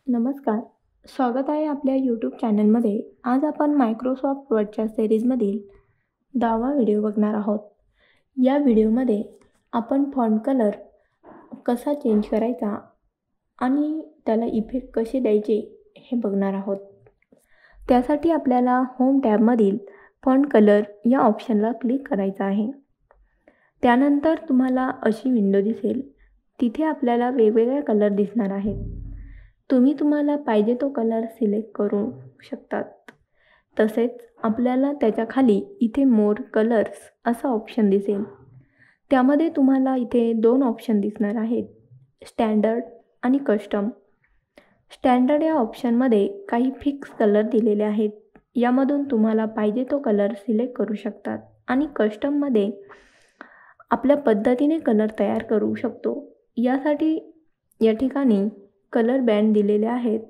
नमस्कार. स्वागत आहे आपल्या यूट्यूब चॅनलमध्ये. आज आपण मायक्रोसॉफ्ट वर्डच्या सिरीजमधील 10वा व्हिडिओ बघणार आहोत. या व्हिडिओमध्ये आपण फॉन्ट कलर कसा चेंज करायचा आणि त्याला इफेक्ट कसे द्यायचे हे बघणार आहोत. त्यासाठी आपल्याला होम टॅबमधील फॉन्ट कलर या ऑप्शनला क्लिक करायचं आहे. त्यानंतर तुम्हाला अशी विंडो दिसेल. तिथे आपल्याला वेगवेगळे कलर दिसणार आहेत. तुम्हाला पाहिजे तो कलर सिलेक्ट करू शकतात. तसेच आपल्याला त्याच्या खाली इथे मोर कलर्स असा ऑप्शन दिसेल. त्यामध्ये तुम्हाला इथे 2 ऑप्शन दिसणार आहेत, स्टँडर्ड आणि कस्टम. स्टँडर्ड या ऑप्शनमध्ये काही फिक्स कलर दिलेले आहेत. यामधून तुम्हाला पाहिजे तो कलर सिलेक्ट करू शकतात आणि कस्टममध्ये आपल्या पद्धतीने कलर तयार करू शकतो. यासाठी या ठिकाणी कलर बँड दिलेले आहेत.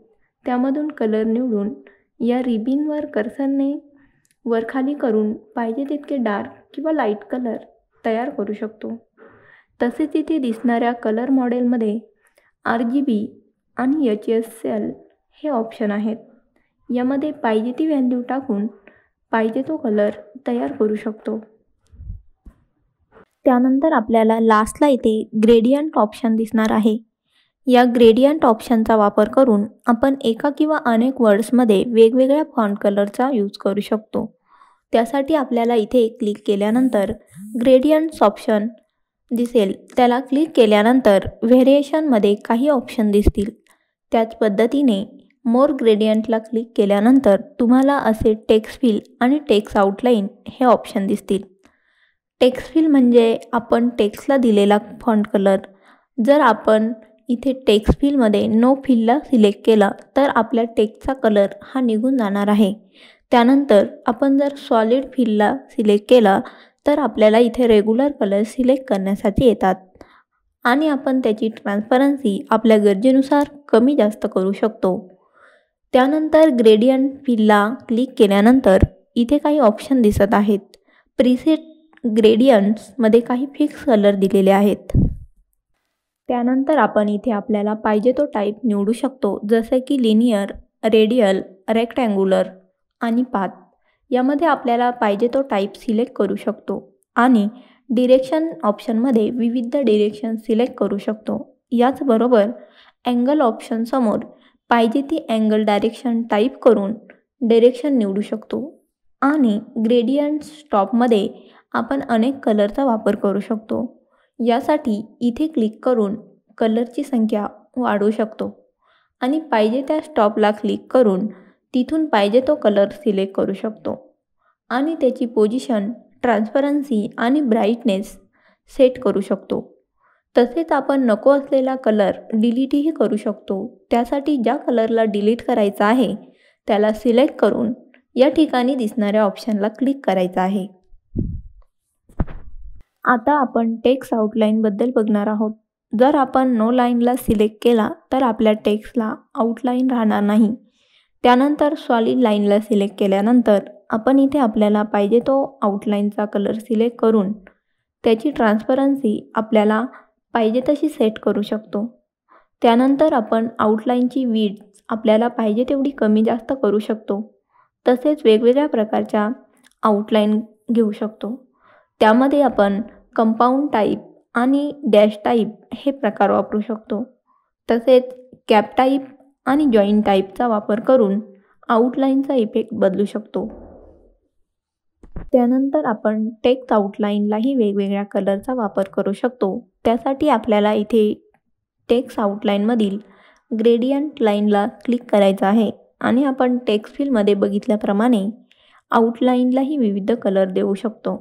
त्यामधून कलर निवडून या रिबिनवर कर्सरने वरखाली करून पाहिजे तितके डार्क किंवा लाईट कलर तयार करू शकतो. तसेच इथे दिसणाऱ्या कलर मॉडेलमध्ये RGB आणि HSL हे ऑप्शन आहेत. यामध्ये पाहिजे ती व्हॅल्यू टाकून पाहिजे तो कलर तयार करू शकतो. त्यानंतर आपल्याला लास्टला इथे ग्रेडियंट ऑप्शन दिसणार आहे. या ग्रेडियंट ऑप्शनचा वापर करून आपण एका किंवा अनेक वर्ड्समध्ये वेगवेगळ्या फॉन्ट कलरचा यूज करू शकतो. त्यासाठी आपल्याला इथे क्लिक केल्यानंतर ग्रेडियंट्स ऑप्शन दिसेल. त्याला क्लिक केल्यानंतर व्हेरिएशनमध्ये काही ऑप्शन दिसतील. त्याच पद्धतीने मोर ग्रेडियंटला क्लिक केल्यानंतर तुम्हाला असे टेक्स्ट फिल आणि टेक्स्ट आउटलाईन हे ऑप्शन दिसतील. टेक्स्ट फिल म्हणजे आपण टेक्स्टला दिलेला फॉन्ट कलर. जर आपण इथे टेक्स्ट फिलमध्ये नो फिलला सिलेक्ट केला तर आपल्या टेक्स्टचा कलर हा निघून जाणार आहे. त्यानंतर आपण जर सॉलिड फिलला सिलेक्ट केला तर आपल्याला इथे रेग्युलर कलर सिलेक्ट करण्यासाठी येतात आणि आपण त्याची ट्रान्सपरन्सी आपल्या गरजेनुसार कमी जास्त करू शकतो. त्यानंतर ग्रेडियंट फिलला क्लिक केल्यानंतर इथे काही ऑप्शन दिसत आहेत. प्रीसेट ग्रेडियंट्समध्ये काही फिक्स कलर दिलेले आहेत. त्यानंतर आपण इथे आपल्याला पाहिजे तो टाईप निवडू शकतो, जसे की लिनियर, रेडियल, रेक्टँग्युलर आणि पाथ. यामध्ये आपल्याला पाहिजे तो टाईप सिलेक्ट करू शकतो आणि डिरेक्शन ऑप्शनमध्ये विविध डिरेक्शन सिलेक्ट करू शकतो. याचबरोबर अँगल ऑप्शनसमोर पाहिजे ती अँगल डायरेक्शन टाईप करून डिरेक्शन निवडू शकतो आणि ग्रेडियंट्स टॉपमध्ये आपण अनेक कलरचा वापर करू शकतो. यासाठी इथे क्लिक करून कलरची संख्या वाढवू शकतो आणि पाहिजे त्या स्टॉपला क्लिक करून तिथून पाहिजे तो कलर सिलेक्ट करू शकतो आणि त्याची पोझिशन, ट्रान्सपरन्सी आणि ब्राईटनेस सेट करू शकतो. तसेच आपण नको असलेला कलर डिलीटही करू शकतो. त्यासाठी ज्या कलरला डिलीट करायचा आहे त्याला सिलेक्ट करून या ठिकाणी दिसणाऱ्या ऑप्शनला क्लिक करायचं आहे. आता आपण टेक्स्ट आउटलाईनबद्दल बघणार आहोत. जर आपण नो लाईनला सिलेक्ट केला तर आपल्या टेक्स्टला आउटलाईन राहणार नाही. त्यानंतर सॉलिड लाईनला सिलेक्ट केल्यानंतर आपण इथे आपल्याला पाहिजे तो आउटलाईनचा कलर सिलेक्ट करून त्याची ट्रान्सपरन्सी आपल्याला पाहिजे तशी सेट करू शकतो. त्यानंतर आपण आउटलाईनची विड्थ आपल्याला पाहिजे तेवढी कमी जास्त करू शकतो. तसेच वेगवेगळ्या प्रकारच्या आउटलाईन घेऊ शकतो. त्यामध्ये आपण कंपाऊंड टाईप आणि डॅश टाईप हे प्रकार वापरू शकतो. तसेच कॅप टाईप आणि जॉईंट टाईपचा वापर करून आउटलाईनचा इफेक्ट बदलू शकतो. त्यानंतर आपण टेक्स्ट आउटलाईनलाही वेगवेगळ्या कलरचा वापर करू शकतो. त्यासाठी आपल्याला इथे टेक्स्ट आउटलाईनमधील ग्रेडियंट लाईनला क्लिक करायचं आहे आणि आपण टेक्स्ट फिलमध्ये बघितल्याप्रमाणे आउटलाईनलाही विविध कलर देऊ शकतो.